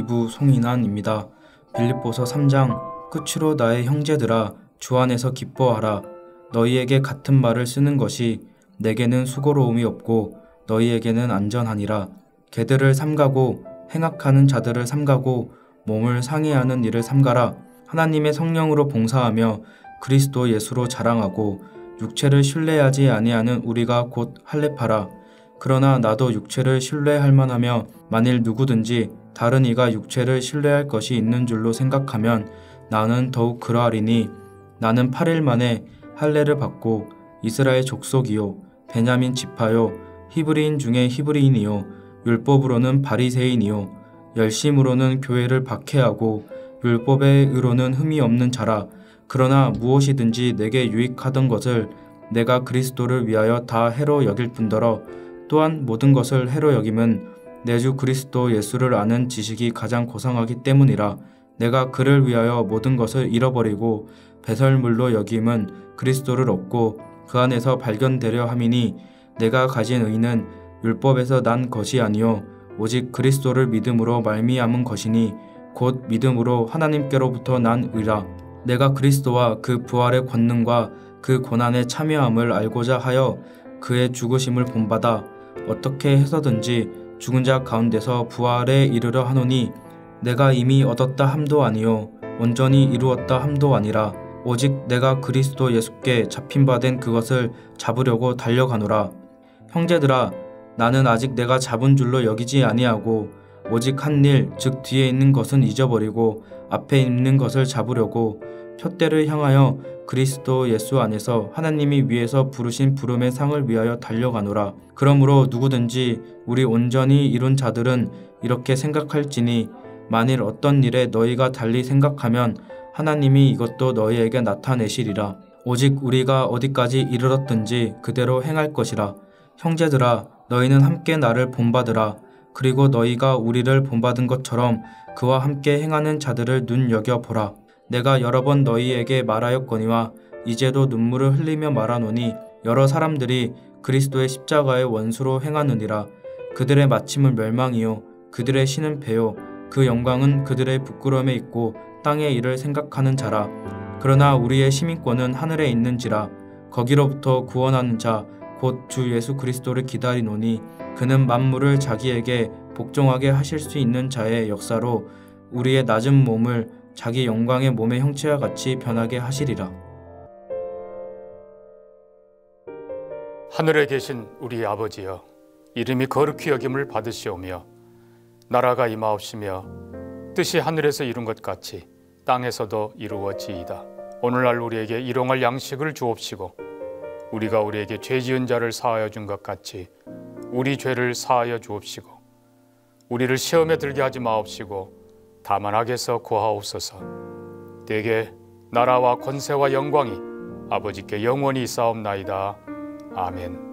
2부 송인환입니다. 빌립보서 3장 끝으로 나의 형제들아 주 안에서 기뻐하라. 너희에게 같은 말을 쓰는 것이 내게는 수고로움이 없고 너희에게는 안전하니라. 개들을 삼가고 행악하는 자들을 삼가고 몸을 상해하는 일을 삼가라. 하나님의 성령으로 봉사하며 그리스도 예수로 자랑하고 육체를 신뢰하지 아니하는 우리가 곧 할례파라. 그러나 나도 육체를 신뢰할 만하며 만일 누구든지 다른 이가 육체를 신뢰할 것이 있는 줄로 생각하면 나는 더욱 그러하리니 나는 8일 만에 할례를 받고 이스라엘 족속이요 베냐민 지파요 히브리인 중에 히브리인이요 율법으로는 바리새인이요 열심으로는 교회를 박해하고 율법의 의로는 흠이 없는 자라. 그러나 무엇이든지 내게 유익하던 것을 내가 그리스도를 위하여 다 해로 여길 뿐더러 또한 모든 것을 해로 여김은 내 주 그리스도 예수를 아는 지식이 가장 고상하기 때문이라. 내가 그를 위하여 모든 것을 잃어버리고 배설물로 여김은 그리스도를 얻고 그 안에서 발견되려 함이니 내가 가진 의는 율법에서 난 것이 아니요 오직 그리스도를 믿음으로 말미암은 것이니 곧 믿음으로 하나님께로부터 난 의라. 내가 그리스도와 그 부활의 권능과 그 고난의 참여함을 알고자 하여 그의 죽으심을 본받아 어떻게 해서든지 죽은 자 가운데서 부활에 이르려 하노니 내가 이미 얻었다 함도 아니요 온전히 이루었다 함도 아니라 오직 내가 그리스도 예수께 잡힌 바 된 그것을 잡으려고 달려가노라. 형제들아 나는 아직 내가 잡은 줄로 여기지 아니하고 오직 한 일 즉 뒤에 있는 것은 잊어버리고 앞에 있는 것을 잡으려고 표대를 향하여 그리스도 예수 안에서 하나님이 위에서 부르신 부름의 상을 위하여 달려가노라. 그러므로 누구든지 우리 온전히 이룬 자들은 이렇게 생각할지니 만일 어떤 일에 너희가 달리 생각하면 하나님이 이것도 너희에게 나타내시리라. 오직 우리가 어디까지 이르렀든지 그대로 행할 것이라. 형제들아 너희는 함께 나를 본받으라. 그리고 너희가 우리를 본받은 것처럼 그와 함께 행하는 자들을 눈여겨보라. 내가 여러 번 너희에게 말하였거니와 이제도 눈물을 흘리며 말하노니 여러 사람들이 그리스도의 십자가의 원수로 행하느니라. 그들의 마침은 멸망이요 그들의 신은 배요 그 영광은 그들의 부끄러움에 있고 땅의 일을 생각하는 자라. 그러나 우리의 시민권은 하늘에 있는지라. 거기로부터 구원하는 자 곧 주 예수 그리스도를 기다리노니 그는 만물을 자기에게 복종하게 하실 수 있는 자의 역사로 우리의 낮은 몸을 자기 영광의 몸의 형체와 같이 변하게 하시리라. 하늘에 계신 우리 아버지여, 이름이 거룩히 여김을 받으시오며 나라가 임하옵시며 뜻이 하늘에서 이룬 것 같이 땅에서도 이루어지이다. 오늘날 우리에게 일용할 양식을 주옵시고 우리가 우리에게 죄 지은 자를 사하여 준 것 같이 우리 죄를 사하여 주옵시고 우리를 시험에 들게 하지 마옵시고 다만 악에서 구하옵소서. 대개 나라와 권세와 영광이 아버지께 영원히 있사옵나이다. 아멘.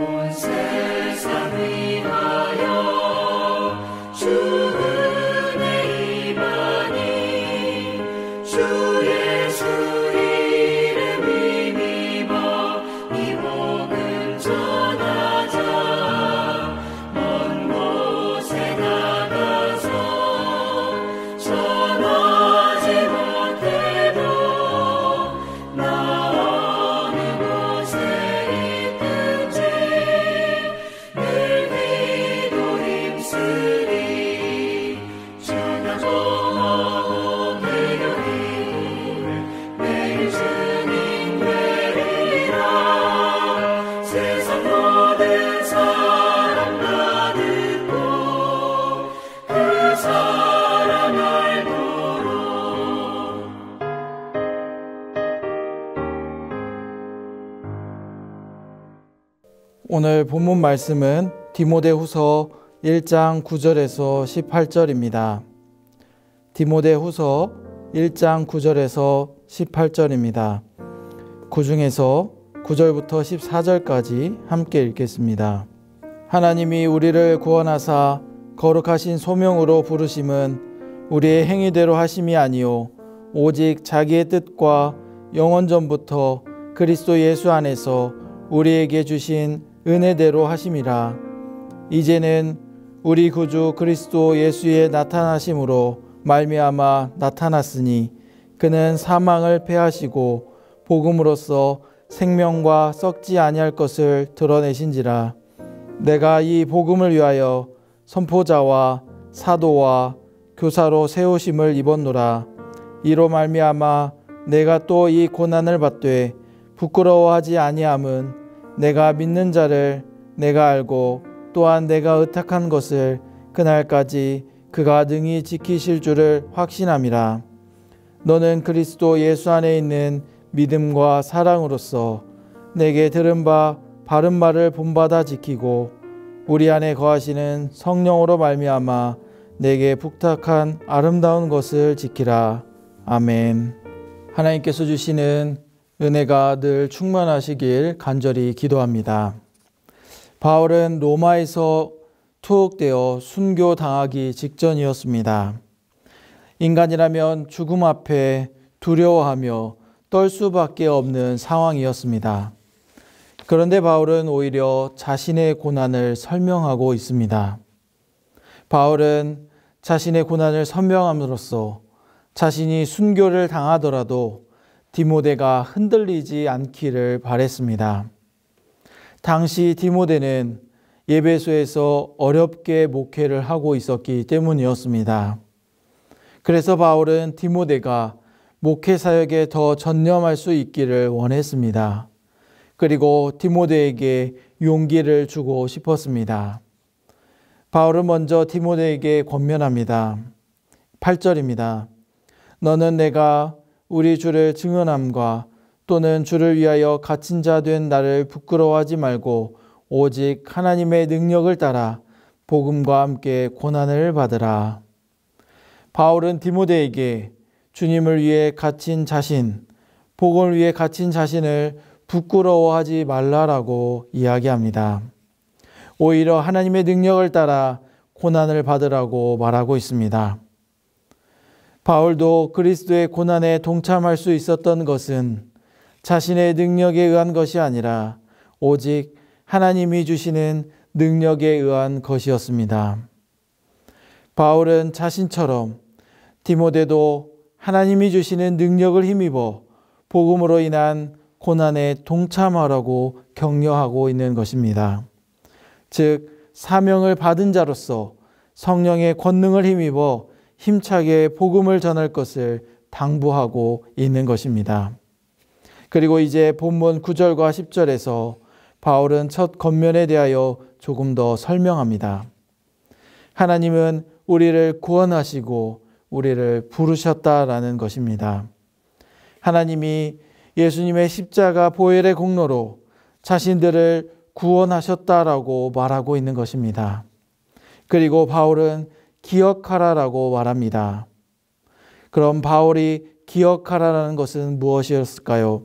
온 세상 위하여 주 은혜 임하니 주 예수 이름 힘입어 이 복음 전하자. 먼 곳에 나가서 전하지 못해도 나 어느 곳에 있든지 늘 기도 힘쓰리. 전하고 매일 매일 주님 되리라. 세상 모든 사람 다 듣고 그 사랑 알도록. 오늘 본문 말씀은 디모데후서 1장 9절에서 18절입니다. 디모데후서 1장 9절에서 18절입니다. 그 중에서 9절부터 14절까지 함께 읽겠습니다. 하나님이 우리를 구원하사 거룩하신 소명으로 부르심은 우리의 행위대로 하심이 아니요 오직 자기의 뜻과 영원 전부터 그리스도 예수 안에서 우리에게 주신 은혜대로 하심이라. 이제는 우리 구주 그리스도 예수의 나타나심으로 말미암아 나타났으니 그는 사망을 패하시고 복음으로써 생명과 썩지 아니할 것을 드러내신지라. 내가 이 복음을 위하여 선포자와 사도와 교사로 세우심을 입었노라. 이로 말미암아 내가 또 이 고난을 받되 부끄러워하지 아니함은 내가 믿는 자를 내가 알고 또한 내가 의탁한 것을 그날까지 그가 능히 지키실 줄을 확신함이라. 너는 그리스도 예수 안에 있는 믿음과 사랑으로서 내게 들은 바 바른 말을 본받아 지키고 우리 안에 거하시는 성령으로 말미암아 내게 부탁한 아름다운 것을 지키라. 아멘. 하나님께서 주시는 은혜가 늘 충만하시길 간절히 기도합니다. 바울은 로마에서 투옥되어 순교당하기 직전이었습니다. 인간이라면 죽음 앞에 두려워하며 떨 수밖에 없는 상황이었습니다. 그런데 바울은 오히려 자신의 고난을 설명하고 있습니다. 바울은 자신의 고난을 설명함으로써 자신이 순교를 당하더라도 디모데가 흔들리지 않기를 바랬습니다. 당시 디모데는 에베소에서 어렵게 목회를 하고 있었기 때문이었습니다. 그래서 바울은 디모데가 목회 사역에 더 전념할 수 있기를 원했습니다. 그리고 디모데에게 용기를 주고 싶었습니다. 바울은 먼저 디모데에게 권면합니다. 8절입니다. 너는 내가 우리 주를 증언함과 또는 주를 위하여 갇힌 자 된 나를 부끄러워하지 말고 오직 하나님의 능력을 따라 복음과 함께 고난을 받으라. 바울은 디모데에게 주님을 위해 갇힌 자신, 복음을 위해 갇힌 자신을 부끄러워하지 말라라고 이야기합니다. 오히려 하나님의 능력을 따라 고난을 받으라고 말하고 있습니다. 바울도 그리스도의 고난에 동참할 수 있었던 것은 자신의 능력에 의한 것이 아니라 오직 하나님이 주시는 능력에 의한 것이었습니다. 바울은 자신처럼 디모데도 하나님이 주시는 능력을 힘입어 복음으로 인한 고난에 동참하라고 격려하고 있는 것입니다. 즉 사명을 받은 자로서 성령의 권능을 힘입어 힘차게 복음을 전할 것을 당부하고 있는 것입니다. 그리고 이제 본문 9절과 10절에서 바울은 첫 권면에 대하여 조금 더 설명합니다. 하나님은 우리를 구원하시고 우리를 부르셨다라는 것입니다. 하나님이 예수님의 십자가 보혈의 공로로 자신들을 구원하셨다라고 말하고 있는 것입니다. 그리고 바울은 기억하라라고 말합니다. 그럼 바울이 기억하라라는 것은 무엇이었을까요?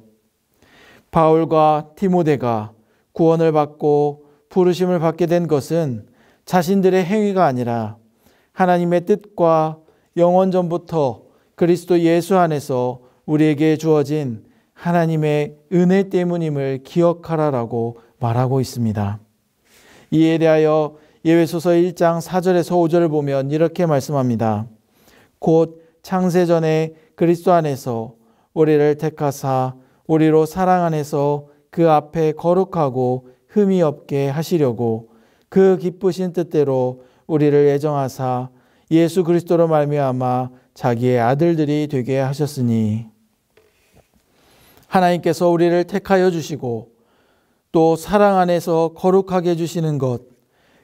바울과 디모데가 구원을 받고 부르심을 받게 된 것은 자신들의 행위가 아니라 하나님의 뜻과 영원 전부터 그리스도 예수 안에서 우리에게 주어진 하나님의 은혜 때문임을 기억하라라고 말하고 있습니다. 이에 대하여 예배소서 1장 4절에서 5절을 보면 이렇게 말씀합니다. 곧 창세전에 그리스도 안에서 우리를 택하사 우리로 사랑 안에서 그 앞에 거룩하고 흠이 없게 하시려고 그 기쁘신 뜻대로 우리를 애정하사 예수 그리스도로 말미암아 자기의 아들들이 되게 하셨으니, 하나님께서 우리를 택하여 주시고 또 사랑 안에서 거룩하게 해주시는 것,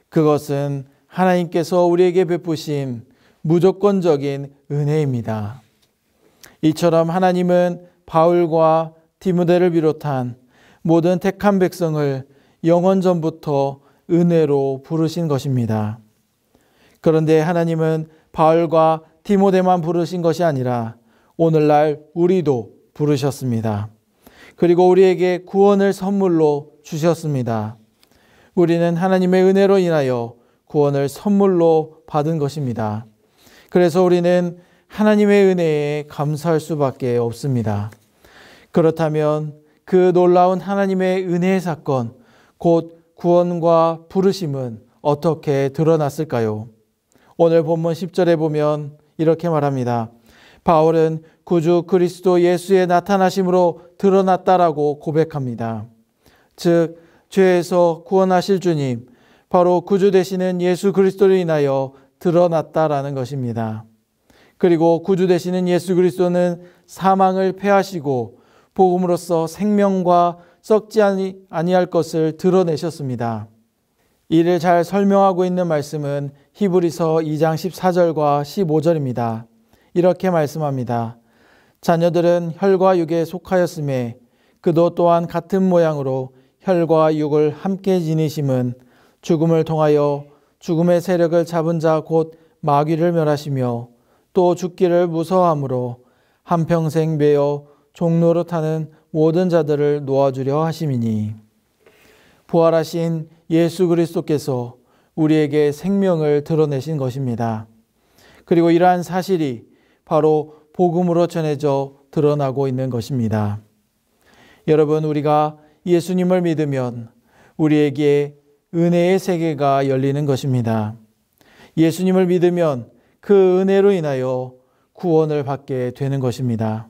그것은 하나님께서 우리에게 베푸신 무조건적인 은혜입니다. 이처럼 하나님은 바울과 디모데를 비롯한 모든 택한 백성을 영원 전부터 은혜로 부르신 것입니다. 그런데 하나님은 바울과 디모데만 부르신 것이 아니라 오늘날 우리도 부르셨습니다. 그리고 우리에게 구원을 선물로 주셨습니다. 우리는 하나님의 은혜로 인하여 구원을 선물로 받은 것입니다. 그래서 우리는 하나님의 은혜에 감사할 수밖에 없습니다. 그렇다면 그 놀라운 하나님의 은혜의 사건, 곧 구원과 부르심은 어떻게 드러났을까요? 오늘 본문 10절에 보면 이렇게 말합니다. 바울은 구주 그리스도 예수의 나타나심으로 드러났다라고 고백합니다. 즉 죄에서 구원하실 주님, 바로 구주 되시는 예수 그리스도로 인하여 드러났다라는 것입니다. 그리고 구주 되시는 예수 그리스도는 사망을 패하시고 복음으로써 생명과 썩지 아니할 것을 드러내셨습니다. 이를 잘 설명하고 있는 말씀은 히브리서 2장 14절과 15절입니다. 이렇게 말씀합니다. 자녀들은 혈과 육에 속하였음에 그도 또한 같은 모양으로 혈과 육을 함께 지니심은 죽음을 통하여 죽음의 세력을 잡은 자 곧 마귀를 멸하시며 또 죽기를 무서워함으로 한평생 매여 종로로 타는 모든 자들을 놓아주려 하심이니, 부활하신 예수 그리스도께서 우리에게 생명을 드러내신 것입니다. 그리고 이러한 사실이 바로 복음으로 전해져 드러나고 있는 것입니다. 여러분, 우리가 예수님을 믿으면 우리에게 은혜의 세계가 열리는 것입니다. 예수님을 믿으면 그 은혜로 인하여 구원을 받게 되는 것입니다.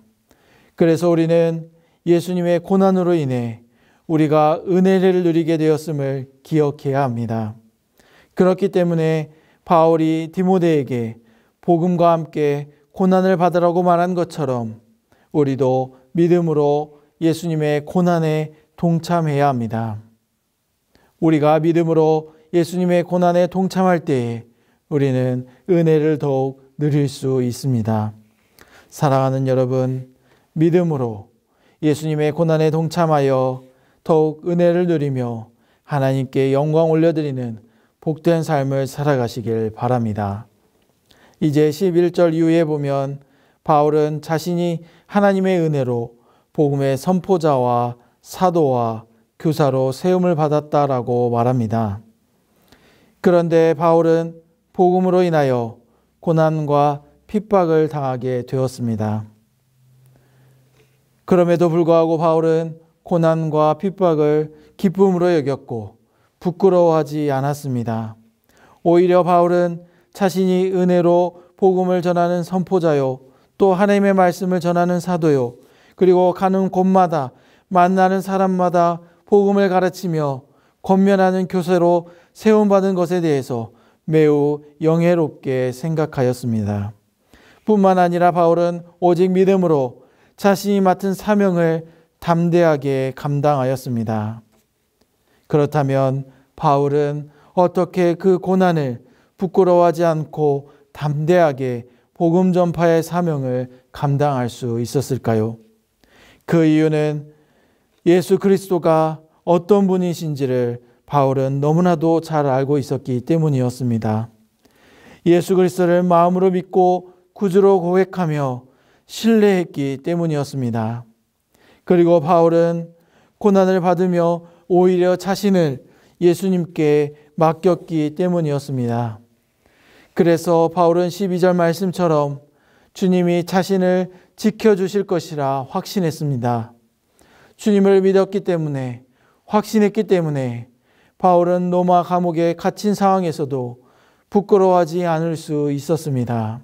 그래서 우리는 예수님의 고난으로 인해 우리가 은혜를 누리게 되었음을 기억해야 합니다. 그렇기 때문에 바울이 디모데에게 복음과 함께 고난을 받으라고 말한 것처럼 우리도 믿음으로 예수님의 고난에 동참해야 합니다. 우리가 믿음으로 예수님의 고난에 동참할 때에 우리는 은혜를 더욱 누릴 수 있습니다. 사랑하는 여러분, 믿음으로 예수님의 고난에 동참하여 더욱 은혜를 누리며 하나님께 영광 올려드리는 복된 삶을 살아가시길 바랍니다. 이제 11절 이후에 보면 바울은 자신이 하나님의 은혜로 복음의 선포자와 사도와 교사로 세움을 받았다라고 말합니다. 그런데 바울은 복음으로 인하여 고난과 핍박을 당하게 되었습니다. 그럼에도 불구하고 바울은 고난과 핍박을 기쁨으로 여겼고 부끄러워하지 않았습니다. 오히려 바울은 자신이 은혜로 복음을 전하는 선포자요, 또 하나님의 말씀을 전하는 사도요, 그리고 가는 곳마다 만나는 사람마다 복음을 가르치며 권면하는 교사로 세움받은 것에 대해서 매우 영예롭게 생각하였습니다. 뿐만 아니라 바울은 오직 믿음으로 자신이 맡은 사명을 담대하게 감당하였습니다. 그렇다면 바울은 어떻게 그 고난을 부끄러워하지 않고 담대하게 복음 전파의 사명을 감당할 수 있었을까요? 그 이유는 예수 그리스도가 어떤 분이신지를 바울은 너무나도 잘 알고 있었기 때문이었습니다. 예수 그리스도를 마음으로 믿고 구주로 고백하며 신뢰했기 때문이었습니다. 그리고 바울은 고난을 받으며 오히려 자신을 예수님께 맡겼기 때문이었습니다. 그래서 바울은 12절 말씀처럼 주님이 자신을 지켜주실 것이라 확신했습니다. 주님을 믿었기 때문에, 확신했기 때문에 바울은 로마 감옥에 갇힌 상황에서도 부끄러워하지 않을 수 있었습니다.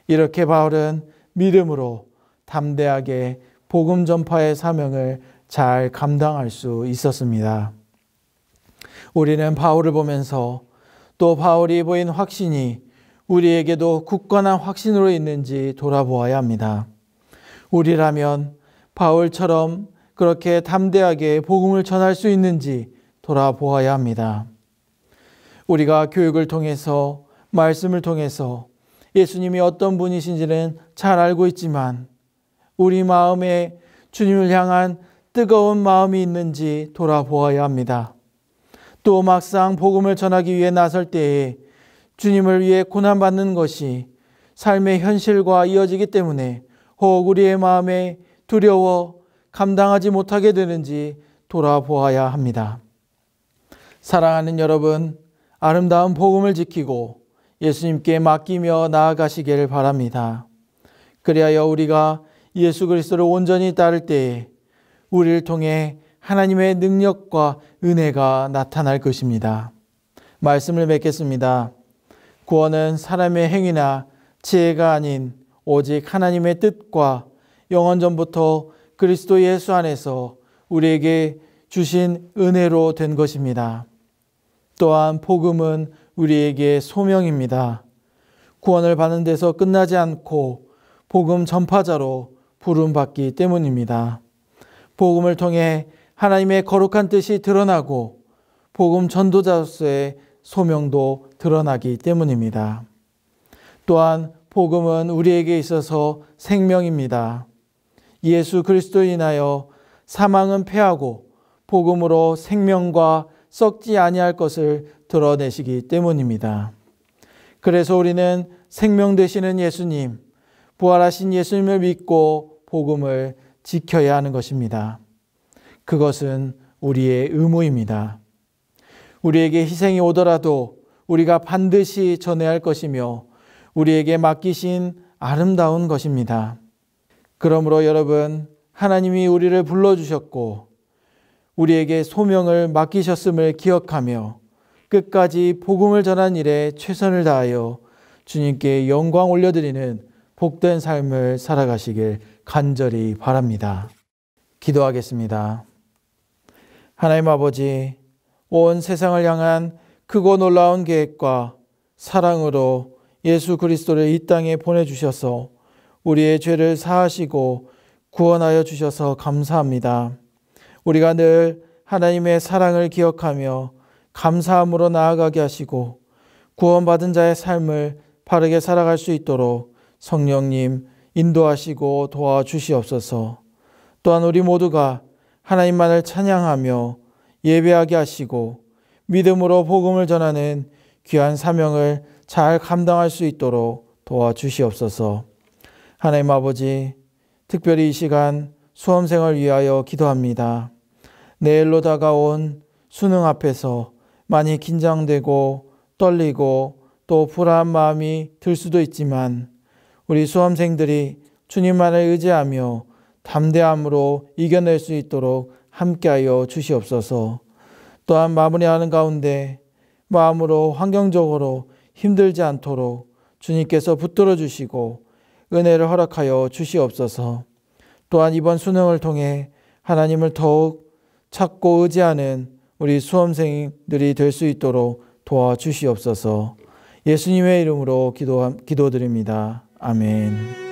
이렇게 바울은 믿음으로 담대하게 복음 전파의 사명을 잘 감당할 수 있었습니다. 우리는 바울을 보면서 또 바울이 보인 확신이 우리에게도 굳건한 확신으로 있는지 돌아보아야 합니다. 우리라면 바울처럼 그렇게 담대하게 복음을 전할 수 있는지 돌아보아야 합니다. 우리가 교육을 통해서, 말씀을 통해서 예수님이 어떤 분이신지는 잘 알고 있지만 우리 마음에 주님을 향한 뜨거운 마음이 있는지 돌아보아야 합니다. 또 막상 복음을 전하기 위해 나설 때에 주님을 위해 고난받는 것이 삶의 현실과 이어지기 때문에 혹 우리의 마음에 두려워 감당하지 못하게 되는지 돌아보아야 합니다. 사랑하는 여러분, 아름다운 복음을 지키고 예수님께 맡기며 나아가시기를 바랍니다. 그리하여 우리가 예수 그리스도를 온전히 따를 때에 우리를 통해 하나님의 능력과 은혜가 나타날 것입니다. 말씀을 맺겠습니다. 구원은 사람의 행위나 지혜가 아닌 오직 하나님의 뜻과 영원 전부터 그리스도 예수 안에서 우리에게 주신 은혜로 된 것입니다. 또한 복음은 우리에게 소명입니다. 구원을 받는 데서 끝나지 않고 복음 전파자로 부름받기 때문입니다. 복음을 통해 하나님의 거룩한 뜻이 드러나고 복음 전도자로서의 소명도 드러나기 때문입니다. 또한 복음은 우리에게 있어서 생명입니다. 예수 그리스도로 인하여 사망은 패하고 복음으로 생명과 썩지 아니할 것을 드러내시기 때문입니다. 그래서 우리는 생명 되시는 예수님, 부활하신 예수님을 믿고 복음을 지켜야 하는 것입니다. 그것은 우리의 의무입니다. 우리에게 희생이 오더라도 우리가 반드시 전해야 할 것이며 우리에게 맡기신 아름다운 것입니다. 그러므로 여러분, 하나님이 우리를 불러주셨고 우리에게 소명을 맡기셨음을 기억하며 끝까지 복음을 전한 일에 최선을 다하여 주님께 영광 올려드리는 복된 삶을 살아가시길 간절히 바랍니다. 기도하겠습니다. 하나님 아버지, 온 세상을 향한 크고 놀라운 계획과 사랑으로 예수 그리스도를 이 땅에 보내주셔서 우리의 죄를 사하시고 구원하여 주셔서 감사합니다. 우리가 늘 하나님의 사랑을 기억하며 감사함으로 나아가게 하시고 구원받은 자의 삶을 바르게 살아갈 수 있도록 성령님 인도하시고 도와주시옵소서. 또한 우리 모두가 하나님만을 찬양하며 예배하게 하시고 믿음으로 복음을 전하는 귀한 사명을 잘 감당할 수 있도록 도와주시옵소서. 하나님 아버지, 특별히 이 시간 수험생을 위하여 기도합니다. 내일로 다가온 수능 앞에서 많이 긴장되고 떨리고 또 불안한 마음이 들 수도 있지만 우리 수험생들이 주님만을 의지하며 담대함으로 이겨낼 수 있도록 함께하여 주시옵소서. 또한 마무리하는 가운데 마음으로 환경적으로 힘들지 않도록 주님께서 붙들어 주시고 은혜를 허락하여 주시옵소서. 또한 이번 수능을 통해 하나님을 더욱 찾고 의지하는 우리 수험생들이 될 수 있도록 도와주시옵소서. 예수님의 이름으로 기도드립니다. 아멘.